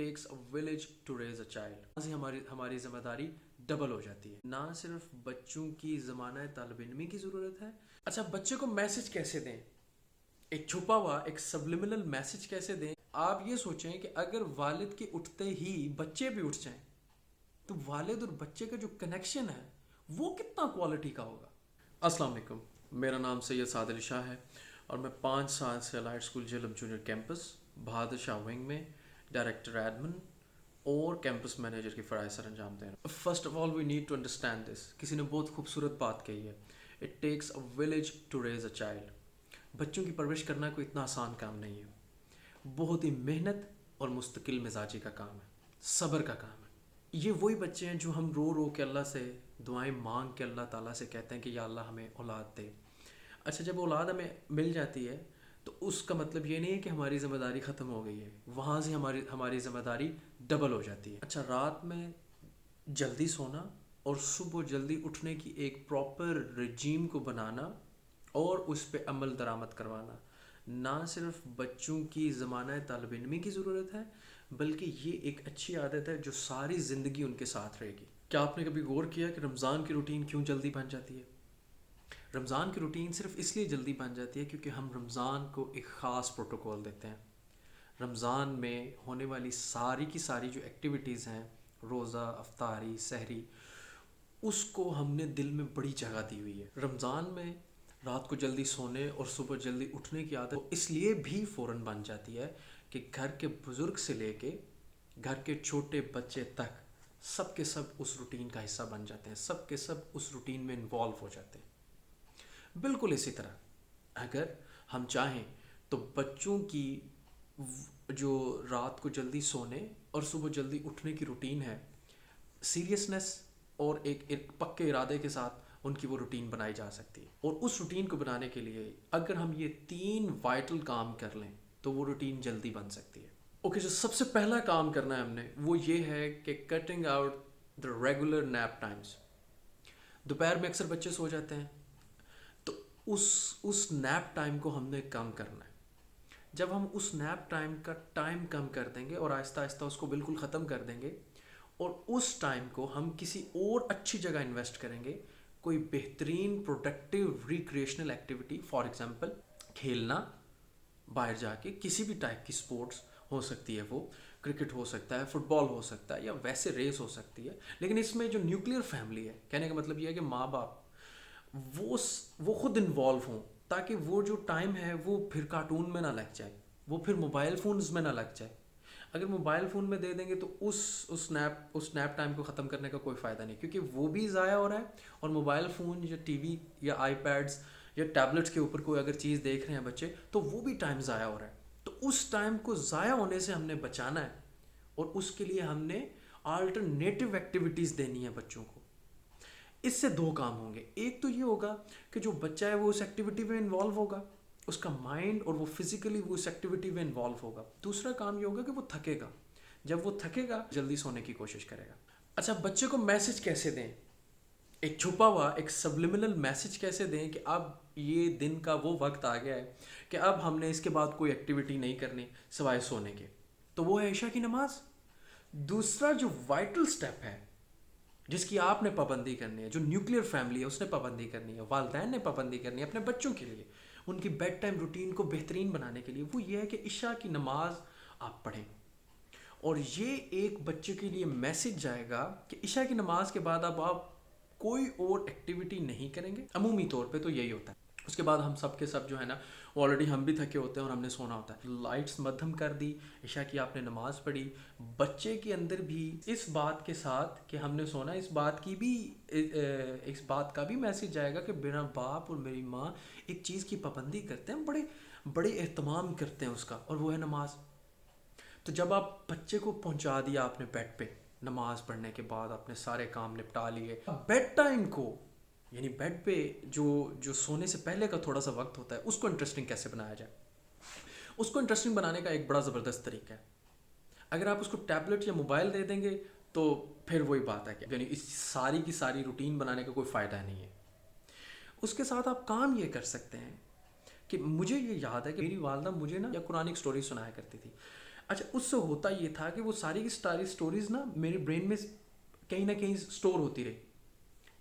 takes a village to raise a child. ہماری ذمہ داری ڈبل ہو جاتی ہے. نہ صرف بچوں کی زمانہ طالب علمی کی ضرورت ہے. اچھا بچے کو میسج کیسے دیں؟ ایک چھپا ہوا ایک سبلیمنل میسج کیسے دیں؟ آپ یہ سوچیں کہ اگر والد کے اٹھتے ہی بچے بھی اٹھ جائیں تو والد اور بچے کا جو کنیکشن ہے وہ کتنا کوالٹی کا ہوگا. السلام علیکم، میرا نام سید سعد علی شاہ ہے اور میں 5 سال سے elite school Jhelum junior campus Bahadur Shah wing میں ڈائریکٹر ایڈمن اور کیمپس مینیجر کی فرائض سر انجام دے رہا ہوں. First of all we need to understand this. کسی نے بہت خوبصورت بات کہی ہے، it takes a village to raise a child. بچوں کی پرورش کرنا کوئی اتنا آسان کام نہیں ہے، بہت ہی محنت اور مستقل مزاجی کا کام ہے، صبر کا کام ہے. یہ وہی بچے ہیں جو ہم رو رو کے اللہ سے دعائیں مانگ کے اللہ تعالیٰ سے کہتے ہیں کہ یا اللہ ہمیں اولاد دے. اچھا جب اولاد ہمیں مل جاتی ہے تو اس کا مطلب یہ نہیں ہے کہ ہماری ذمہ داری ختم ہو گئی ہے، وہاں سے ہماری ذمہ داری ڈبل ہو جاتی ہے. اچھا رات میں جلدی سونا اور صبح جلدی اٹھنے کی ایک پراپر رجیم کو بنانا اور اس پہ عمل درآمد کروانا نہ صرف بچوں کی زمانہ طالب علمی کی ضرورت ہے بلکہ یہ ایک اچھی عادت ہے جو ساری زندگی ان کے ساتھ رہے گی. کیا آپ نے کبھی غور کیا کہ رمضان کی روٹین کیوں جلدی بن جاتی ہے؟ رمضان کی روٹین صرف اس لیے جلدی بن جاتی ہے کیونکہ ہم رمضان کو ایک خاص پروٹوکول دیتے ہیں. رمضان میں ہونے والی ساری کی ساری جو ایکٹیویٹیز ہیں، روزہ، افطاری، سحری، اس کو ہم نے دل میں بڑی جگہ دی ہوئی ہے. رمضان میں رات کو جلدی سونے اور صبح جلدی اٹھنے کی عادت اس لیے بھی فوراً بن جاتی ہے کہ گھر کے بزرگ سے لے کے گھر کے چھوٹے بچے تک سب کے سب اس روٹین کا حصہ بن جاتے ہیں، سب کے سب اس روٹین میں انوالو ہو جاتے ہیں. بالکل اسی طرح اگر ہم چاہیں تو بچوں کی جو رات کو جلدی سونے اور صبح جلدی اٹھنے کی روٹین ہے، سیریسنس اور ایک پکے ارادے کے ساتھ ان کی وہ روٹین بنائی جا سکتی ہے. اور اس روٹین کو بنانے کے لیے اگر ہم یہ 3 وائٹل کام کر لیں تو وہ روٹین جلدی بن سکتی ہے. اوکے جو سب سے پہلا کام کرنا ہے ہم نے وہ یہ ہے کہ cutting out the regular nap Times. دوپہر میں اکثر بچے سو جاتے ہیں تو اس نیپ ٹائم کو ہم نے کم کرنا ہے. جب ہم اس نیپ ٹائم کا ٹائم کم کر دیں گے اور آہستہ آہستہ اس کو بالکل ختم کر دیں گے اور اس ٹائم کو ہم کسی اور اچھی جگہ انویسٹ کریں گے، کوئی بہترین productive recreational activity, for example کھیلنا، باہر جا کے کسی بھی ٹائپ کی سپورٹس ہو سکتی ہے، وہ کرکٹ ہو سکتا ہے، فٹ بال ہو سکتا ہے یا ویسے ریس ہو سکتی ہے. لیکن اس میں جو نیوکلیئر فیملی ہے، کہنے کا مطلب یہ ہے کہ ماں باپ وہ خود انوالو ہوں تاکہ وہ جو ٹائم ہے وہ پھر کارٹون میں نہ لگ جائے، وہ پھر موبائل فونز میں نہ لگ جائے. اگر موبائل فون میں دے دیں گے تو اس نیپ ٹائم کو ختم کرنے کا کوئی فائدہ نہیں، کیونکہ وہ بھی ضائع ہو رہا ہے اور موبائل فون یا ٹی وی یا آئی پیڈز یا ٹیبلٹس کے اوپر کوئی اگر چیز دیکھ رہے ہیں بچے تو وہ بھی ٹائم ضائع ہو رہا ہے. تو اس ٹائم کو ضائع ہونے سے ہم نے بچانا ہے اور اس کے لیے ہم نے آلٹرنیٹیو ایکٹیویٹیز دینی ہیں بچوں کو. اس سے 2 کام ہوں گے. ایک تو یہ ہوگا کہ جو بچہ ہے وہ اس ایکٹیویٹی میں انوالو ہوگا، اس کا مائنڈ اور وہ فزیکلی وہ اس ایکٹیویٹی میں انوالو ہوگا. دوسرا کام یہ ہوگا کہ وہ تھکے گا، جب وہ تھکے گا جلدی سونے کی کوشش کرے گا. اچھا بچے کو میسج کیسے دیں؟ ایک چھپا ہوا ایک سبلیمنل میسج کیسے دیں کہ اب یہ دن کا وہ وقت آ گیا ہے کہ اب ہم نے اس کے بعد کوئی ایکٹیویٹی نہیں کرنی سوائے سونے کے. تو وہ ہے عشاء کی نماز. دوسرا جو وائٹل سٹیپ ہے جس کی آپ نے پابندی کرنی ہے، جو نیوکلیئر فیملی ہے اس نے پابندی کرنی ہے، والدین نے پابندی کرنی ہے اپنے بچوں کے لیے ان کی بیڈ ٹائم روٹین کو بہترین بنانے کے لیے، وہ یہ ہے کہ عشاء کی نماز آپ پڑھیں. اور یہ ایک بچے کے لیے میسج جائے گا کہ عشاء کی نماز کے بعد اب آپ کوئی اور ایکٹیویٹی نہیں کریں گے. عمومی طور پہ تو یہی ہوتا ہے. اس کے بعد ہم سب کے سب جو ہے نا آلریڈی ہم بھی تھکے ہوتے ہیں اور ہم نے سونا ہوتا ہے. لائٹس مدھم کر دی، عشاء کی آپ نے نماز پڑھی. بچے کے اندر بھی اس بات کے ساتھ کہ ہم نے سونا، اس بات کا بھی میسج جائے گا کہ میرا باپ اور میری ماں ایک چیز کی پابندی کرتے ہیں، بڑے اہتمام کرتے ہیں اس کا، اور وہ ہے نماز. تو جب آپ بچے کو پہنچا دیا آپ نے بیڈ پہ، نماز پڑھنے کے بعد آپ نے سارے کام نپٹا لیے، بیڈ ٹائم کو یعنی بیڈ پہ جو سونے سے پہلے کا تھوڑا سا وقت ہوتا ہے اس کو انٹرسٹنگ کیسے بنایا جائے. اس کو انٹرسٹنگ بنانے کا ایک بڑا زبردست طریقہ ہے. اگر آپ اس کو ٹیبلٹ یا موبائل دے دیں گے تو پھر وہی بات ہے کہ یعنی اس ساری کی ساری روٹین بنانے کا کوئی فائدہ نہیں ہے. اس کے ساتھ آپ کام یہ کر سکتے ہیں کہ مجھے یہ یاد ہے کہ میری والدہ مجھے نا یا قرآن کی سٹوری سنایا کرتی تھی. اچھا اس سے ہوتا یہ تھا کہ وہ ساری کی ساری اسٹوریز نا میرے برین میں کہیں نہ کہیں اسٹور ہوتی رہی،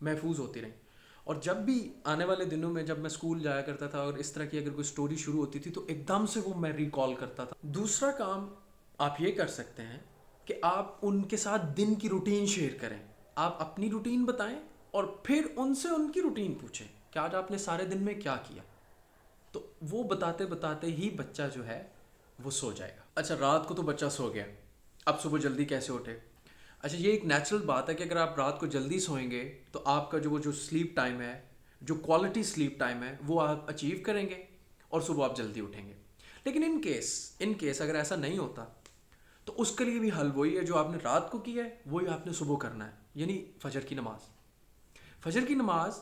محفوظ ہوتی رہیں، اور جب بھی آنے والے دنوں میں جب میں اسکول جایا کرتا تھا اور اس طرح کی اگر کوئی اسٹوری شروع ہوتی تھی تو ایک دم سے وہ میں ریکال کرتا تھا. دوسرا کام آپ یہ کر سکتے ہیں کہ آپ ان کے ساتھ دن کی روٹین شیئر کریں. آپ اپنی روٹین بتائیں اور پھر ان سے ان کی روٹین پوچھیں کہ آج آپ نے سارے دن میں کیا کیا. تو وہ بتاتے بتاتے ہی بچہ جو ہے وہ سو جائے گا. اچھا رات کو تو بچہ سو گیا، اب صبح جلدی کیسے اٹھے؟ اچھا یہ ایک نیچرل بات ہے کہ اگر آپ رات کو جلدی سوئیں گے تو آپ کا جو سلیپ ٹائم ہے، جو کوالٹی سلیپ ٹائم ہے وہ آپ اچیو کریں گے اور صبح آپ جلدی اٹھیں گے. لیکن ان کیس اگر ایسا نہیں ہوتا تو اس کے لیے بھی حل وہی ہے جو آپ نے رات کو کیا ہے وہی آپ نے صبح کرنا ہے، یعنی فجر کی نماز. فجر کی نماز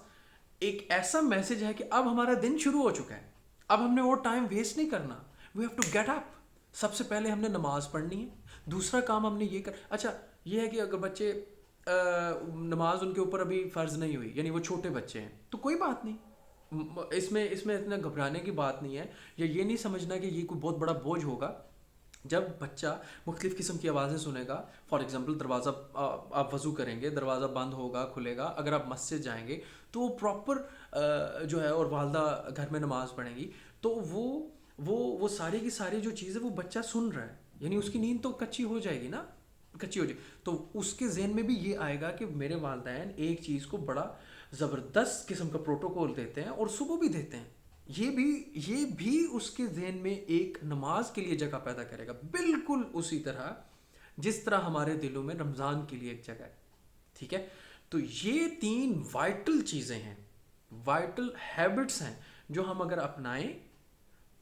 ایک ایسا میسج ہے کہ اب ہمارا دن شروع ہو چکا ہے، اب ہم نے اور ٹائم ویسٹ نہیں کرنا. We have to get up. سب سے پہلے ہم نے نماز پڑھنی ہے. دوسرا کام ہم نے یہ اچھا یہ ہے کہ اگر بچے نماز ان کے اوپر ابھی فرض نہیں ہوئی، یعنی وہ چھوٹے بچے ہیں، تو کوئی بات نہیں، اس میں اتنا گھبرانے کی بات نہیں ہے، یا یہ نہیں سمجھنا کہ یہ کوئی بہت بڑا بوجھ ہوگا. جب بچہ مختلف قسم کی آوازیں سنے گا، فار ایگزامپل دروازہ آپ وضو کریں گے، دروازہ بند ہوگا کھلے گا، اگر آپ مسجد جائیں گے تو وہ پراپر جو ہے، اور والدہ گھر میں نماز پڑھیں گی تو وہ ساری کی ساری جو چیزیں وہ بچہ سن رہا ہے، یعنی اس کی نیند تو کچی ہو جائے گی نا، کچی ہو جائے، تو اس کے ذہن میں بھی یہ آئے گا کہ میرے والدین ایک چیز کو بڑا زبردست قسم کا پروٹوکول دیتے ہیں اور صبح بھی دیتے ہیں. یہ بھی اس کے ذہن میں ایک نماز کے لیے جگہ پیدا کرے گا، بالکل اسی طرح جس طرح ہمارے دلوں میں رمضان کے لیے ایک جگہ ہے. ٹھیک ہے، تو یہ 3 وائٹل چیزیں ہیں، وائٹل ہیبٹس ہیں جو ہم اگر اپنائیں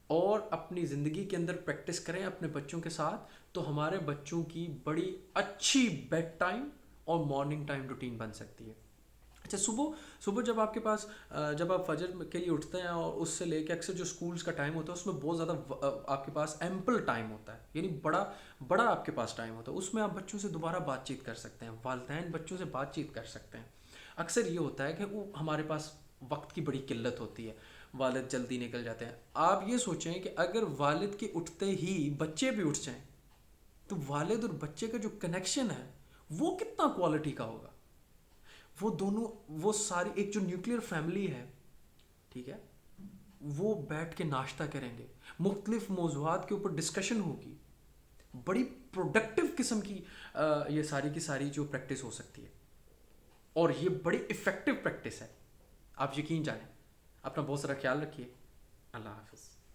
اور اپنی زندگی کے اندر پریکٹس کریں اپنے بچوں کے ساتھ، تو ہمارے بچوں کی بڑی اچھی بیڈ ٹائم اور مارننگ ٹائم روٹین بن سکتی ہے. اچھا صبح جب آپ کے پاس جب آپ فجر کے لیے اٹھتے ہیں اور اس سے لے کے اکثر جو اسکولس کا ٹائم ہوتا ہے اس میں بہت زیادہ آپ کے پاس ایمپل ٹائم ہوتا ہے، یعنی بڑا آپ کے پاس ٹائم ہوتا ہے، اس میں آپ بچوں سے دوبارہ بات چیت کر سکتے ہیں، والدین بچوں سے بات چیت کر سکتے ہیں. اکثر یہ ہوتا ہے کہ وہ ہمارے پاس وقت کی بڑی قلت ہوتی ہے، والد جلدی نکل جاتے ہیں. آپ یہ سوچیں کہ اگر والد کے اٹھتے ہی بچے بھی اٹھ جائیں تو والد اور بچے کا جو کنیکشن ہے وہ کتنا کوالٹی کا ہوگا. وہ دونوں، وہ ساری ایک جو نیوکلیر فیملی ہے، ٹھیک ہے، وہ بیٹھ کے ناشتہ کریں گے، مختلف موضوعات کے اوپر ڈسکشن ہوگی، بڑی پروڈکٹیو قسم کی یہ ساری کی ساری جو پریکٹس ہو سکتی ہے، اور یہ بڑی افیکٹو پریکٹس ہے. آپ یقین جانیں. اپنا بہت سارا خیال رکھیے. اللہ حافظ.